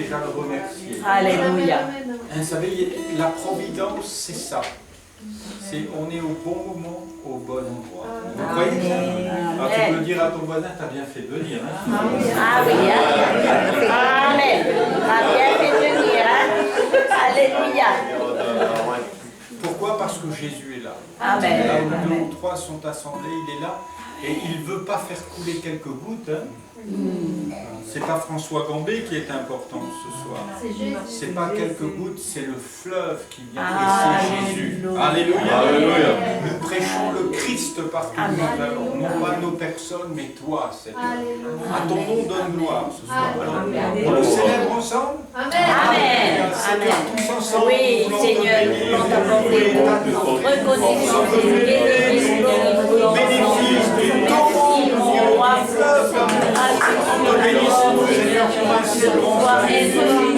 déjà le remercier. Alléluia. Vous savez, la providence, c'est ça. On est au bon moment, au bon endroit. Vous croyez ça? Alors tu peux dire à ton voisin, tu as bien fait de venir. Hein? Ah oui, hein? Amen. T'as bien fait de venir, hein? Alléluia. Pourquoi? Parce que Jésus est là. Amen. Là où deux ou trois sont assemblés, il est là. Et il ne veut pas faire couler quelques gouttes. Hein. C'est pas François Gambé qui est important ce soir. C'est pas quelques gouttes, c'est le fleuve qui vient. Et c'est Jésus. Alléluia. Alléluia. Nous prêchons le Christ partout où nous allons. Non pas nos personnes, mais toi, Seigneur. À ton nom donne gloire ce soir. Alors, on le célèbre ensemble. Amen. Seigneur, tous ensemble. Oui, Seigneur, nous voulons t'apporter notre reconnaissance et nous bénéfice du temps, fleuve d'amour. Nous bénissons, Seigneur, pour un si grand Jésus. Il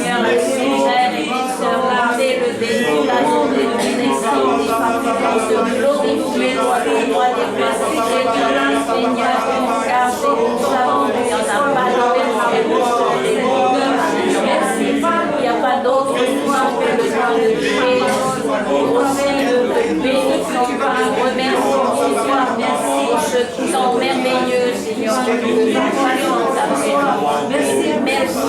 n'y a pas d'autre nom que le nom de Jésus. Merci pour ce temps merveilleux, Seigneur. Merci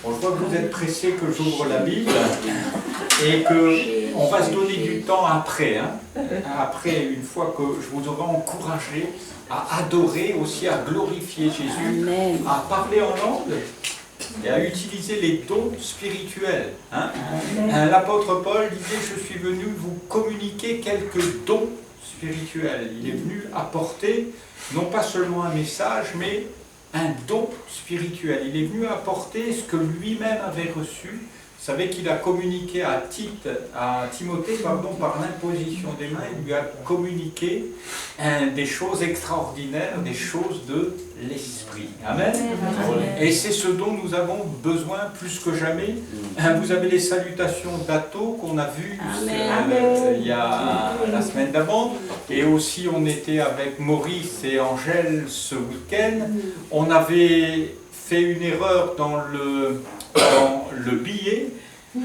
On voit que vous êtes pressé que j'ouvre la Bible et qu'on va se donner du temps après. Hein. Après, une fois que je vous aurai encouragé à adorer, aussi à glorifier Jésus, à parler en langue et à utiliser les dons spirituels. Hein. L'apôtre Paul disait, je suis venu vous communiquer quelques dons spirituels. Il est venu apporter non pas seulement un message, mais un don spirituel. Il est venu apporter ce que lui-même avait reçu. Vous savez qu'il a communiqué à Timothée par l'imposition des mains, il lui a communiqué des choses extraordinaires, des choses de l'esprit. Amen. Et c'est ce dont nous avons besoin plus que jamais. Vous avez les salutations d'Atto qu'on a vues il y a la semaine d'avant. Et aussi on était avec Maurice et Angèle ce week-end. On avait fait une erreur dans le billet,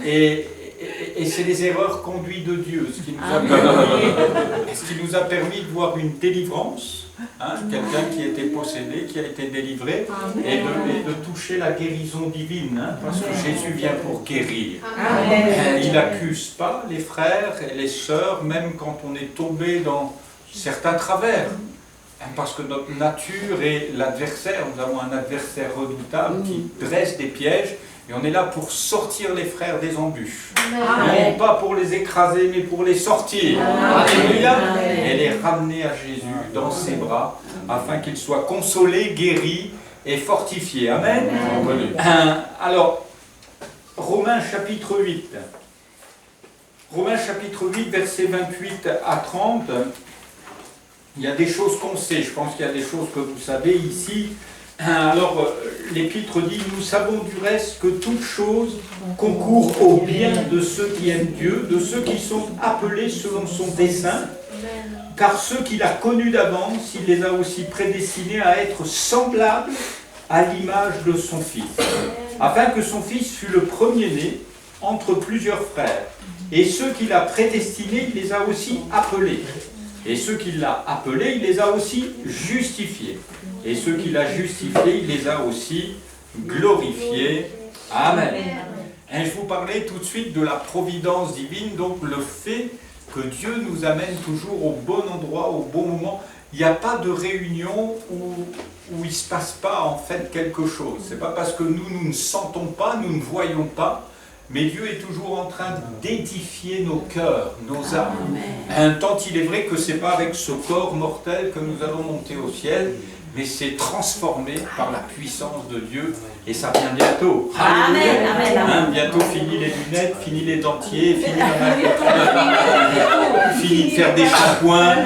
et c'est les erreurs conduites de Dieu, ce qui nous a permis de voir une délivrance, hein, quelqu'un qui était possédé, qui a été délivré, et de toucher la guérison divine, hein, parce que Jésus vient pour guérir. Il n'accuse pas les frères et les sœurs, même quand on est tombé dans certains travers. Parce que notre nature est l'adversaire, nous avons un adversaire redoutable qui dresse des pièges, et on est là pour sortir les frères des embûches. Non pas pour les écraser, mais pour les sortir. Alléluia. Et les ramener à Jésus dans ses bras, afin qu'ils soient consolés, guéris et fortifiés. Amen. Alors, Romains chapitre 8. Romains chapitre 8, versets 28 à 30. Il y a des choses qu'on sait, je pense qu'il y a des choses que vous savez ici. Alors, l'Épître dit, nous savons du reste que toute chose concourt au bien de ceux qui aiment Dieu, de ceux qui sont appelés selon son dessein, car ceux qu'il a connus d'avance, il les a aussi prédestinés à être semblables à l'image de son Fils, afin que son Fils fût le premier-né entre plusieurs frères. Et ceux qu'il a prédestinés, il les a aussi appelés. Et ceux qu'il a appelés, il les a aussi justifiés. Et ceux qu'il a justifiés, il les a aussi glorifiés. Amen. Et je vous parlais tout de suite de la providence divine, donc le fait que Dieu nous amène toujours au bon endroit, au bon moment. Il n'y a pas de réunion où il ne se passe pas en fait quelque chose. Ce n'est pas parce que nous ne sentons pas, nous ne voyons pas, mais Dieu est toujours en train d'édifier nos cœurs, nos âmes. Tant il est vrai que ce n'est pas avec ce corps mortel que nous allons monter au ciel, mais c'est transformé par la puissance de Dieu, et ça vient bientôt. Amen, amen, amen. Bientôt fini les lunettes, fini les dentiers, fini de faire des shampoings,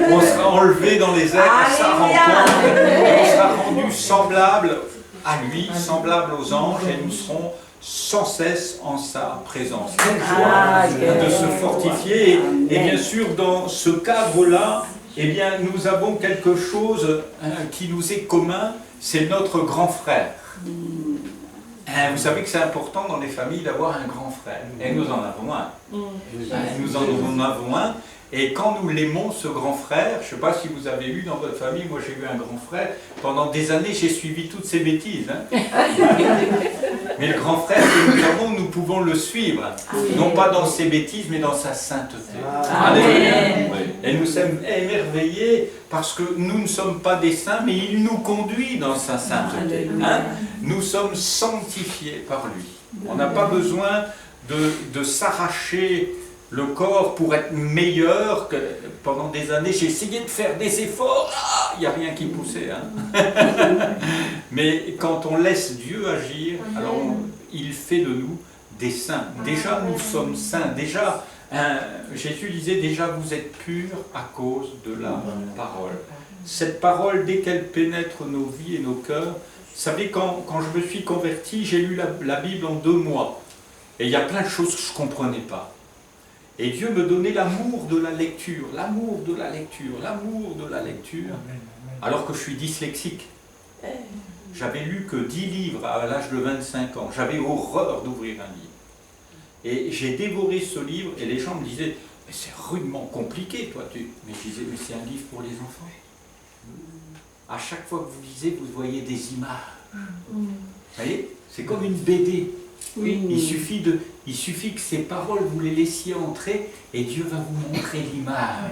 on sera enlevé dans les airs à sa rencontre, et on sera rendu semblable à lui, semblable aux anges, et nous serons sans cesse en sa présence. Quelle joie de se fortifier, et bien sûr dans ce cadre-là, eh bien, nous avons quelque chose qui nous est commun, c'est notre grand frère. Vous savez que c'est important dans les familles d'avoir un grand frère. Et nous en avons un. Nous en avons un. Et quand nous l'aimons, ce grand frère, je ne sais pas si vous avez eu dans votre famille, moi j'ai eu un grand frère, pendant des années j'ai suivi toutes ses bêtises. Mais le grand frère que nous avons, nous pouvons le suivre. Non pas dans ses bêtises, mais dans sa sainteté. Alléluia. Et nous sommes émerveillés parce que nous ne sommes pas des saints, mais il nous conduit dans sa sainteté. Nous sommes sanctifiés par lui. On n'a pas besoin de s'arracher le corps pour être meilleur. Que pendant des années, j'ai essayé de faire des efforts, il n'y a rien qui poussait. Mais quand on laisse Dieu agir, alors il fait de nous des saints. Déjà, nous sommes saints. Déjà, Jésus disait, déjà vous êtes purs à cause de la parole. Cette parole, dès qu'elle pénètre nos vies et nos cœurs, vous savez, quand je me suis converti, j'ai lu la Bible en 2 mois. Et il y a plein de choses que je ne comprenais pas. Et Dieu me donnait l'amour de la lecture, l'amour de la lecture, l'amour de la lecture, alors que je suis dyslexique. J'avais lu que 10 livres à l'âge de 25 ans. J'avais horreur d'ouvrir un livre. Et j'ai dévoré ce livre et les gens me disaient « Mais c'est rudement compliqué, toi. » Mais je disais « Mais c'est un livre pour les enfants. » À chaque fois que vous lisez, vous voyez des images. Vous voyez, c'est comme une BD. Il suffit que ces paroles, vous les laissiez entrer et Dieu va vous montrer l'image.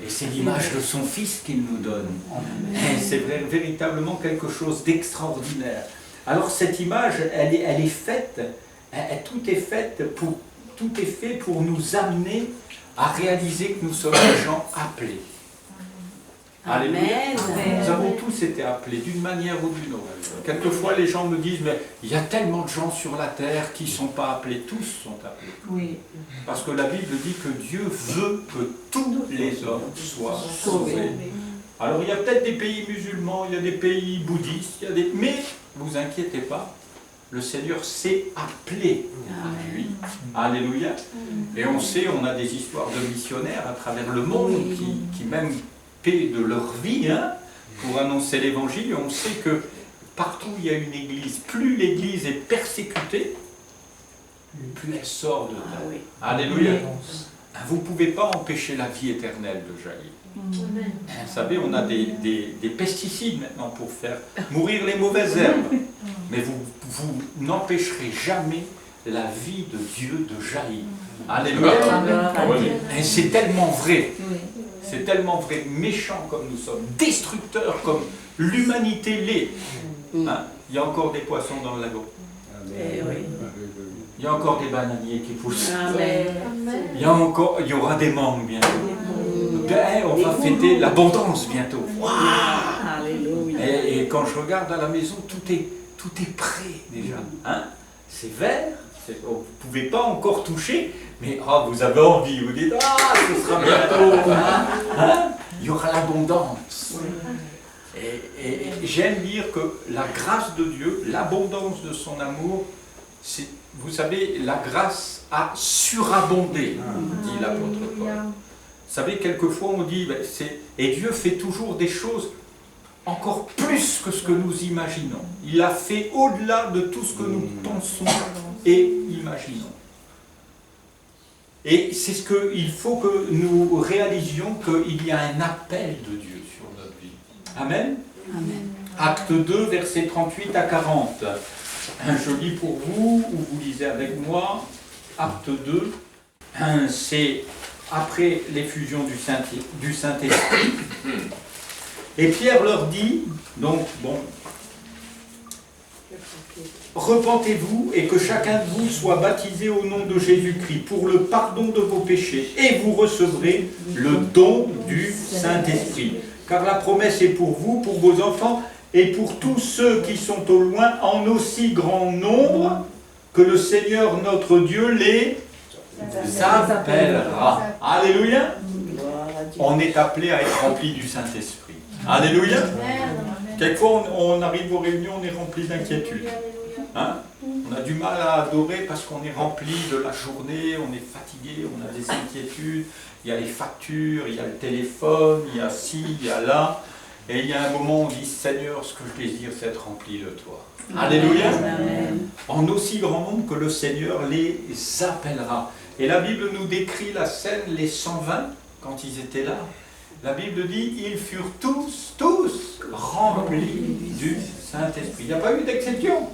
Et c'est l'image de son Fils qu'il nous donne. C'est véritablement quelque chose d'extraordinaire. Alors cette image, elle est faite, tout est fait pour nous amener à réaliser que nous sommes des gens appelés. Alléluia. Nous avons tous été appelés d'une manière ou d'une autre. Quelquefois les gens me disent, mais il y a tellement de gens sur la terre qui ne sont pas appelés. Tous sont appelés. Parce que la Bible dit que Dieu veut que tous les hommes soient sauvés. Alors il y a peut-être des pays musulmans, il y a des pays bouddhistes, mais ne vous inquiétez pas, le Seigneur s'est appelé à lui. Alléluia. Et on sait, on a des histoires de missionnaires à travers le monde qui même paient de leur vie pour annoncer l'évangile. Et on sait que partout où il y a une église, plus l'église est persécutée, plus elle sort de là. Alléluia. Vous ne pouvez pas empêcher la vie éternelle de jaillir. Vous savez, on a des pesticides maintenant pour faire mourir les mauvaises herbes. Mais vous n'empêcherez jamais la vie de Dieu de jaillir. Alléluia. Et c'est tellement vrai. C'est tellement vrai, méchants comme nous sommes, destructeurs comme l'humanité l'est. Il y a encore des poissons dans le lagon. Il y a encore des bananiers qui poussent. Il y aura des mangues bientôt. On va fêter l'abondance bientôt. Et quand je regarde à la maison, tout est prêt déjà. C'est vert. Vous ne pouvez pas encore toucher, mais vous avez envie, vous dites, ce sera bientôt. Il y aura l'abondance. Et j'aime dire que la grâce de Dieu, l'abondance de son amour, vous savez, la grâce a surabondé, dit l'apôtre Paul. Vous savez, quelquefois on dit, et Dieu fait toujours des choses encore plus que ce que nous imaginons. Il a fait au-delà de tout ce que nous pensons et imaginons. Et c'est ce qu'il faut que nous réalisions, qu'il y a un appel de Dieu sur notre vie. Amen. Acte 2, versets 38 à 40. Je lis pour vous, ou vous lisez avec moi, Acte 2, c'est après l'effusion du Saint-Esprit. Et Pierre leur dit, donc, bon, repentez-vous et que chacun de vous soit baptisé au nom de Jésus-Christ pour le pardon de vos péchés et vous recevrez le don du Saint-Esprit. Car la promesse est pour vous, pour vos enfants et pour tous ceux qui sont au loin en aussi grand nombre que le Seigneur notre Dieu les appellera. Alléluia. On est appelé à être rempli du Saint-Esprit. Alléluia. Quelquefois on arrive aux réunions, on est rempli d'inquiétude. Hein? On a du mal à adorer parce qu'on est rempli de la journée, on est fatigué, on a des inquiétudes, il y a les factures, il y a le téléphone, il y a ci, il y a là. Et il y a un moment où on dit, Seigneur, ce que je désire, c'est être rempli de toi. Alléluia. En aussi grand nombre que le Seigneur les appellera. Et la Bible nous décrit la scène, les 120, quand ils étaient là. La Bible dit, ils furent tous remplis du Saint-Esprit. Il n'y a pas eu d'exception.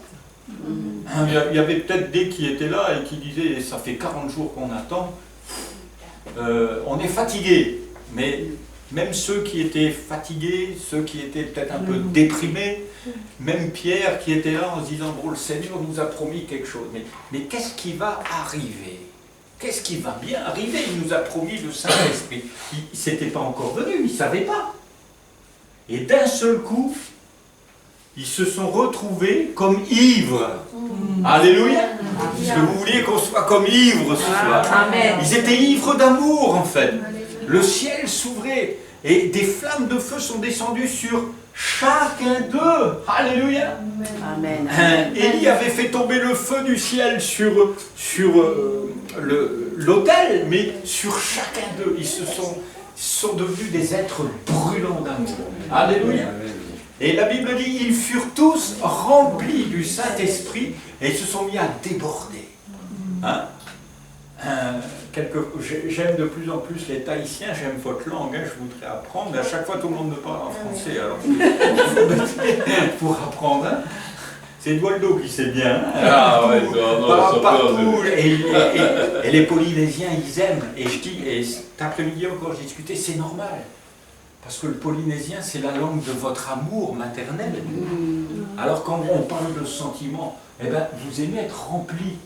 Il y avait peut-être des qui étaient là et qui disaient, ça fait 40 jours qu'on attend, on est fatigué. Mais même ceux qui étaient fatigués, ceux qui étaient peut-être un peu déprimés, même Pierre qui était là en se disant, bon, le Seigneur nous a promis quelque chose. Mais qu'est-ce qui va arriver? Qu'est-ce qui va bien arriver? Il nous a promis le Saint-Esprit. Il n'était pas encore venu, il ne savait pas. Et d'un seul coup, ils se sont retrouvés comme ivres. Alléluia. Est-ce que vous vouliez qu'on soit comme ivres ce soir? Amen. Ils étaient ivres d'amour en fait. Le ciel s'ouvrait et des flammes de feu sont descendues sur chacun d'eux. Alléluia. Amen. Élie avait fait tomber le feu du ciel sur l'autel, mais sur chacun d'eux. Ils sont devenus des êtres brûlants d'amour. Alléluia. Et la Bible dit, ils furent tous remplis du Saint-Esprit et ils se sont mis à déborder. Hein? J'aime de plus en plus les Tahitiens, j'aime votre langue, hein, je voudrais apprendre. À chaque fois, tout le monde me parle en français, alors pour apprendre. Hein. C'est Eduardo qui sait bien. Hein. Ah ouais, partout, et les Polynésiens, ils aiment. Et je dis, et cet après-midi encore, j'ai discuté, c'est normal. Parce que le polynésien, c'est la langue de votre amour maternel. Alors quand on parle de sentiments, eh ben, vous aimez être rempli.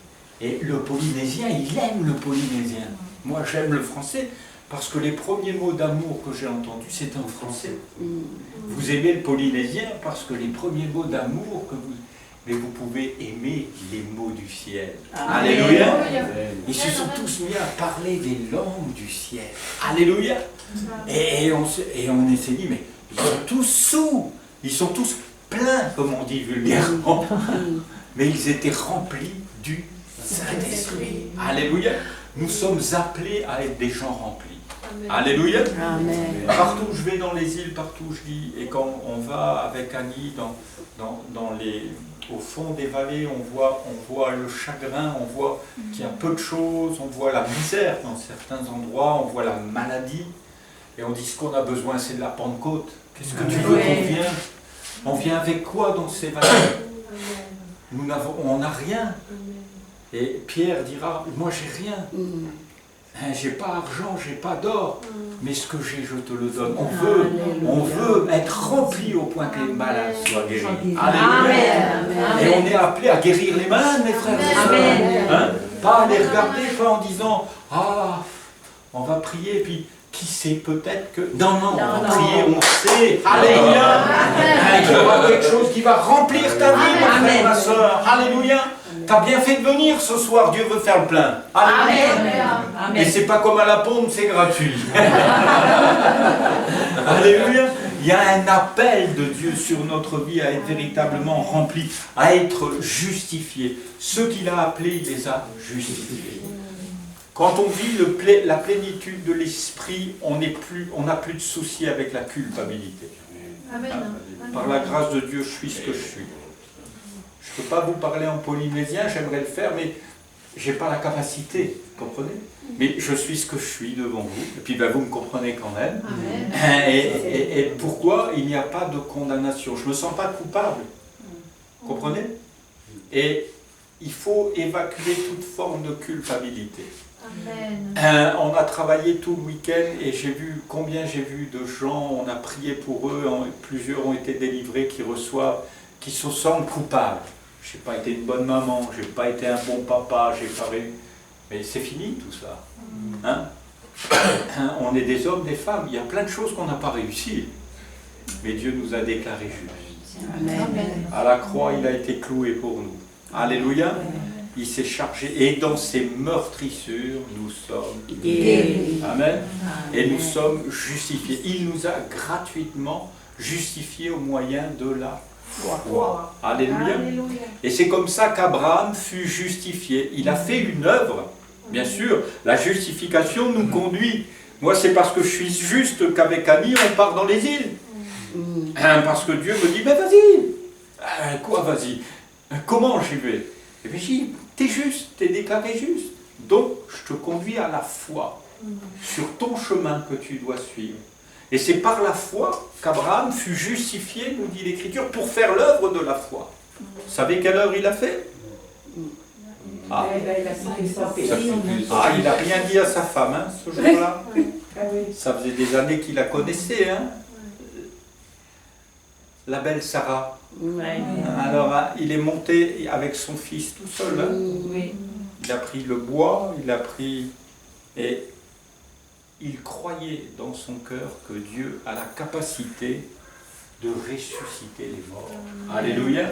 Et le polynésien, il aime le polynésien. Moi, j'aime le français parce que les premiers mots d'amour que j'ai entendus, c'est en français. Vous aimez le polynésien parce que les premiers mots d'amour que vous... Mais vous pouvez aimer les mots du ciel. Alléluia. Ils se sont tous mis à parler des langues du ciel. Alléluia. Et on s'est dit, mais ils sont tous sous. Ils sont tous pleins, comme on dit vulgairement. Mais ils étaient remplis du Saint-Esprit. Alléluia. Nous sommes appelés à être des gens remplis. Alléluia. Amen. Partout où je vais dans les îles, partout où je dis, et quand on va avec Annie au fond des vallées, on voit le chagrin, on voit qu'il y a peu de choses, on voit la misère dans certains endroits, on voit la maladie, et on dit ce qu'on a besoin, c'est de la Pentecôte. Qu'est-ce que tu veux qu'on vienne? On vient avec quoi dans ces vallées? On n'a rien. Et Pierre dira, moi j'ai rien. J'ai pas argent, j'ai pas d'or, mais ce que j'ai, je te le donne. On veut être rempli au point que les malades soient guéris. Alléluia. Et on est appelé à guérir les malades, mes frères et sœurs. Hein? Pas à les regarder, pas en disant, on va prier, puis qui sait peut-être que... Non, on va prier, on sait. Alléluia. Il y aura quelque chose qui va remplir ta vie, mon frère, ma soeur. Alléluia. Tu as bien fait de venir ce soir, Dieu veut faire le plein. Alléluia. Et c'est pas comme à la pompe, c'est gratuit. Alléluia. Il y a un appel de Dieu sur notre vie à être véritablement rempli, à être justifié. Ceux qu'il a appelés, il les a justifiés. Quand on vit la plénitude de l'esprit, on n'a plus de soucis avec la culpabilité. Amen. Par la grâce de Dieu, je suis ce que je suis. Je ne peux pas vous parler en polynésien, j'aimerais le faire, mais je n'ai pas la capacité, vous comprenez? Mais je suis ce que je suis devant vous, et puis vous me comprenez quand même. Et pourquoi il n'y a pas de condamnation? Je ne me sens pas coupable, vous comprenez? Et il faut évacuer toute forme de culpabilité. On a travaillé tout le week-end et j'ai vu combien j'ai vu de gens, on a prié pour eux, plusieurs ont été délivrés qui se sentent coupables. Je n'ai pas été une bonne maman, je n'ai pas été un bon papa, j'ai pas réussi. Mais c'est fini tout ça. Hein? On est des hommes, des femmes, il y a plein de choses qu'on n'a pas réussi. Mais Dieu nous a déclarés justes. À la croix, il a été cloué pour nous. Alléluia. Il s'est chargé, et dans ses meurtrissures, nous sommes guéris. Amen. Et nous sommes justifiés. Il nous a gratuitement justifiés au moyen de la foi. Alléluia. Et c'est comme ça qu'Abraham fut justifié. Il a fait une œuvre. Bien sûr, la justification nous conduit. Moi, c'est parce que je suis juste qu'avec Annie, on part dans les îles. Parce que Dieu me dit, mais vas-y. Quoi, vas-y? Comment j'y vais? Et puis je dis, t'es juste, t'es déclaré juste. Donc, je te conduis à la foi sur ton chemin que tu dois suivre. Et c'est par la foi qu'Abraham fut justifié, nous dit l'Écriture, pour faire l'œuvre de la foi. Vous savez quelle œuvre il a fait? Il n'a rien dit à sa femme, hein, ce jour-là. Ça faisait des années qu'il la connaissait, hein. La belle Sarah. Alors, il est monté avec son fils tout seul. Hein. Il a pris le bois, et il croyait dans son cœur que Dieu a la capacité de ressusciter les morts. Alléluia.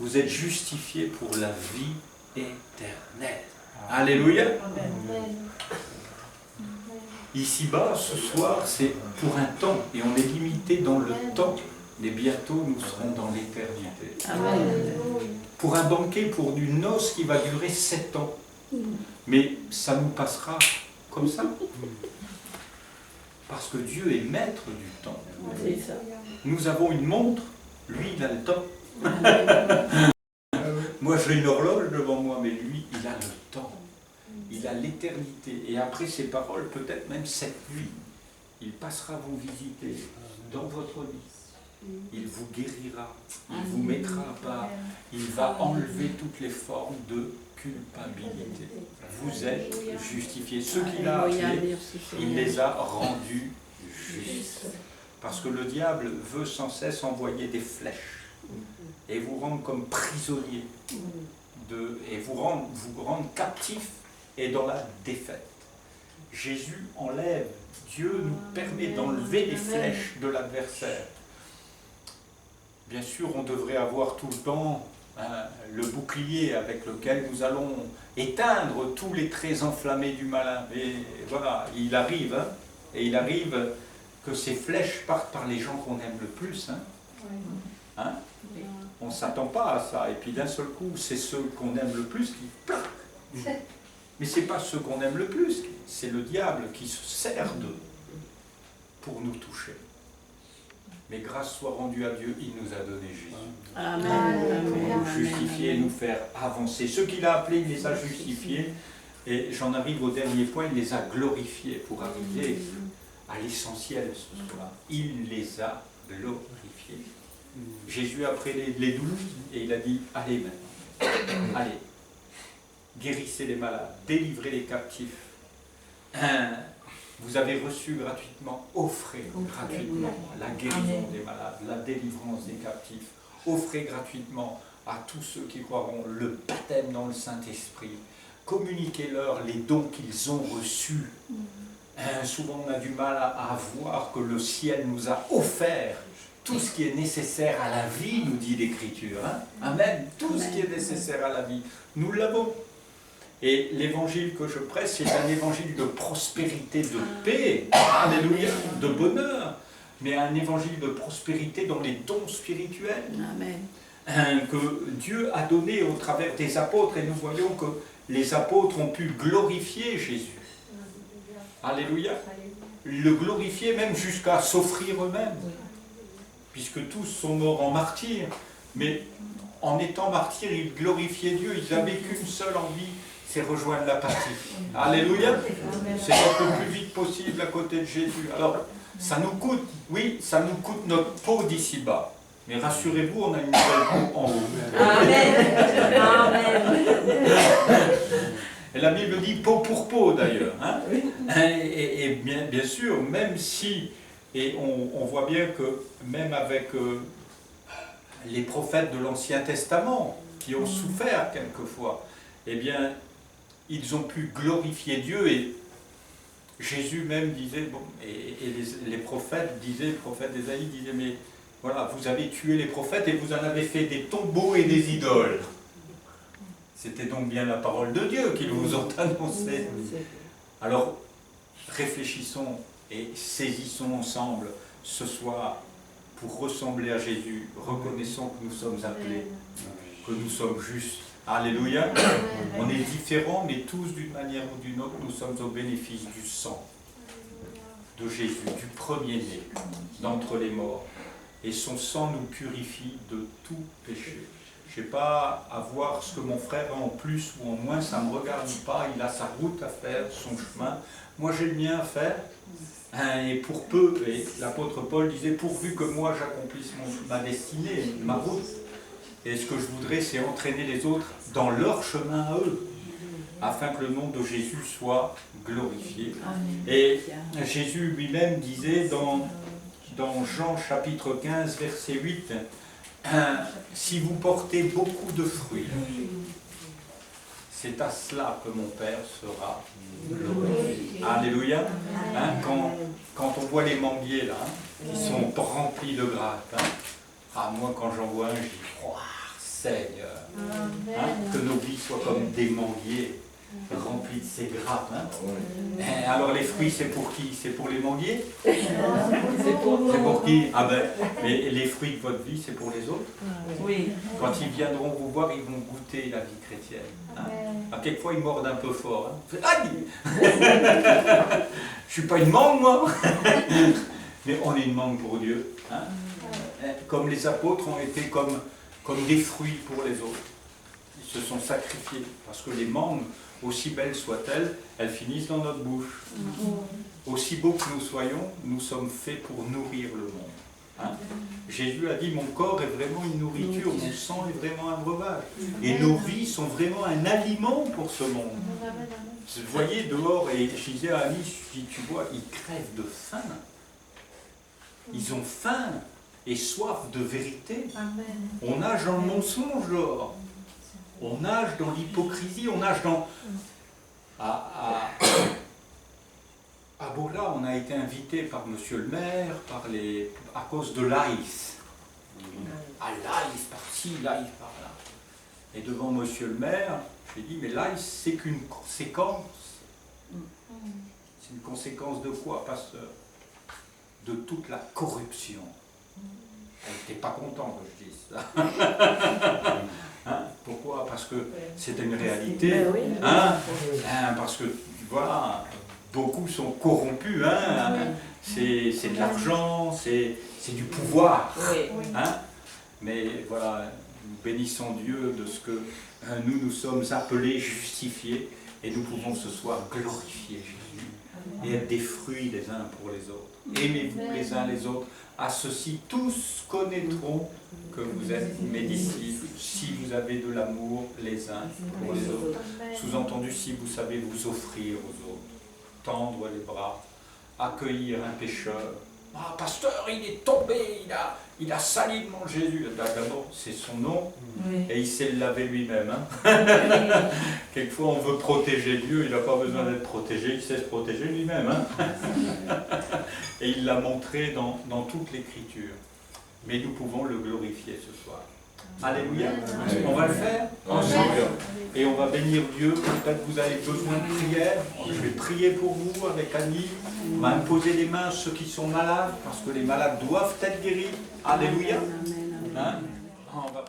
Vous êtes justifiés pour la vie éternelle. Alléluia. Ici-bas, ce soir, c'est pour un temps, et on est limité dans le temps, mais bientôt nous serons dans l'éternité. Pour un banquet, pour une noce qui va durer 7 ans. Mais ça nous passera comme ça. Parce que Dieu est maître du temps. Nous avons une montre, lui il a le temps. Moi j'ai une horloge devant moi, mais lui il a le temps. Il a l'éternité. Et après ces paroles, peut-être même cette nuit, il passera vous visiter dans votre lit. Il vous guérira, il vous mettra à part, il va enlever toutes les formes de culpabilité. Vous êtes justifiés. Ceux qu'il a appelés, il les a rendus justes. Parce que le diable veut sans cesse envoyer des flèches et vous rendre comme prisonniers et vous rendre captifs et dans la défaite. Jésus enlève, Dieu nous permet d'enlever les flèches de l'adversaire. Bien sûr, on devrait avoir tout le temps le bouclier avec lequel nous allons éteindre tous les traits enflammés du malin. Mais voilà, il arrive, hein, et il arrive que ces flèches partent par les gens qu'on aime le plus. Hein. Hein? On ne s'attend pas à ça. Et puis d'un seul coup, c'est ceux qu'on aime le plus qui plaquent. Mais ce n'est pas ceux qu'on aime le plus, c'est le diable qui se sert d'eux pour nous toucher. Mais grâce soit rendue à Dieu, il nous a donné Jésus. Amen. Pour nous justifier et nous faire avancer. Ceux qu'il a appelés, il les a justifiés. Et j'en arrive au dernier point, il les a glorifiés pour arriver à l'essentiel ce soir. Il les a glorifiés. Jésus a pris les 12 et il a dit, allez maintenant, allez. Guérissez les malades, délivrez les captifs. Vous avez reçu gratuitement, offrez gratuitement la guérison des malades, la délivrance des captifs. Offrez gratuitement à tous ceux qui croiront le baptême dans le Saint-Esprit. Communiquez-leur les dons qu'ils ont reçus. Souvent on a du mal à voir que le ciel nous a offert tout ce qui est nécessaire à la vie, nous dit l'Écriture. Hein? Amen. Tout ce qui est nécessaire à la vie, nous l'avons. Et l'évangile que je prêche, c'est un évangile de prospérité, de paix, alléluia, de bonheur, mais un évangile de prospérité dans les dons spirituels. Amen. Que Dieu a donné au travers des apôtres, et nous voyons que les apôtres ont pu glorifier Jésus. Alléluia. Le glorifier même jusqu'à s'offrir eux-mêmes, puisque tous sont morts en martyrs, mais en étant martyrs, ils glorifiaient Dieu, ils n'avaient qu'une seule envie, c'est rejoindre la patrie. Alléluia. C'est d'être le plus vite possible à côté de Jésus. Alors, ça nous coûte, oui, ça nous coûte notre peau d'ici-bas. Mais rassurez-vous, on a une nouvelle peau en haut. Amen. Amen. Et la Bible dit peau pour peau d'ailleurs. Hein. Et bien sûr, même si, et on voit bien que même avec les prophètes de l'Ancien Testament, qui ont souffert quelquefois, eh bien, ils ont pu glorifier Dieu, et Jésus même disait, bon, et les prophètes disaient, le prophète Ésaïe disait, mais voilà, vous avez tué les prophètes et vous en avez fait des tombeaux et des idoles. C'était donc bien la parole de Dieu qu'ils vous ont annoncée. Alors, réfléchissons et saisissons ensemble ce soir pour ressembler à Jésus. Reconnaissons que nous sommes appelés, que nous sommes justes. Alléluia. On est différents, mais tous d'une manière ou d'une autre, nous sommes au bénéfice du sang de Jésus, du premier-né d'entre les morts. Et son sang nous purifie de tout péché. Je n'ai pas à voir ce que mon frère a en plus ou en moins, ça ne me regarde pas, il a sa route à faire, son chemin. Moi j'ai le mien à faire, et pour peu, et l'apôtre Paul disait, pourvu que moi j'accomplisse ma destinée, ma route. Et ce que je voudrais, c'est entraîner les autres dans leur chemin à eux, afin que le nom de Jésus soit glorifié. Et Jésus lui-même disait dans Jean chapitre 15, verset 8, si vous portez beaucoup de fruits, c'est à cela que mon Père sera glorifié. Alléluia. Hein, quand on voit les manguiers là, qui sont remplis de grappes, moi quand j'en vois un, je dis, oh, Seigneur, que nos vies soient comme des manguiers remplis de ces grappes. Alors les fruits, c'est pour qui? C'est pour les manguiers? C'est pour qui? Ah ben, mais les fruits de votre vie, c'est pour les autres? Oui. Quand ils viendront vous voir, ils vont goûter la vie chrétienne. Quelquefois, ils mordent un peu fort. Aïe. Je suis pas une mangue, moi. Mais on est une mangue pour Dieu. Comme les apôtres ont été comme des fruits pour les autres. Ils se sont sacrifiés. Parce que les mangues, aussi belles soient-elles, elles finissent dans notre bouche. Aussi beaux que nous soyons, nous sommes faits pour nourrir le monde. Jésus a dit, mon corps est vraiment une nourriture, mon sang est vraiment un breuvage. Et nos vies sont vraiment un aliment pour ce monde. Vous voyez dehors, et je disais à Alice, tu vois, ils crèvent de faim. Ils ont faim et soif de vérité. On nage dans le mensonge dehors. On nage dans l'hypocrisie, on nage dans... À Bola, on a été invité par monsieur le maire, à cause de l'AIS. À l'AIS par-ci, l'AIS par-là. Et devant monsieur le maire, j'ai dit, mais l'AIS, c'est qu'une conséquence. C'est une conséquence de quoi, pasteur? De toute la corruption. Elle n'était pas contente que je dise ça. Pourquoi? Parce que c'est une réalité. Parce que, voilà, beaucoup sont corrompus. C'est de l'argent, c'est du pouvoir. Mais voilà, nous bénissons Dieu de ce que nous sommes appelés, justifiés, et nous pouvons ce soir glorifier Jésus et être des fruits les uns pour les autres. Aimez-vous les uns les autres. À ceci, tous connaîtront que vous êtes mes disciples, si vous avez de l'amour les uns pour les autres. Sous-entendu, si vous savez vous offrir aux autres, tendre les bras, accueillir un pécheur. Ah, pasteur, il est tombé, il a sali le nom de Jésus. D'abord, c'est son nom, et il sait le laver lui-même. Quelquefois, on veut protéger Dieu, il n'a pas besoin d'être protégé, il sait se protéger lui-même. Et il l'a montré dans toute l'Écriture. Mais nous pouvons le glorifier ce soir. Alléluia. On va le faire ensemble. Et on va bénir Dieu. Peut-être que vous avez besoin de prière. Je vais prier pour vous avec Annie. On va imposer les mains à ceux qui sont malades, parce que les malades doivent être guéris. Alléluia. On va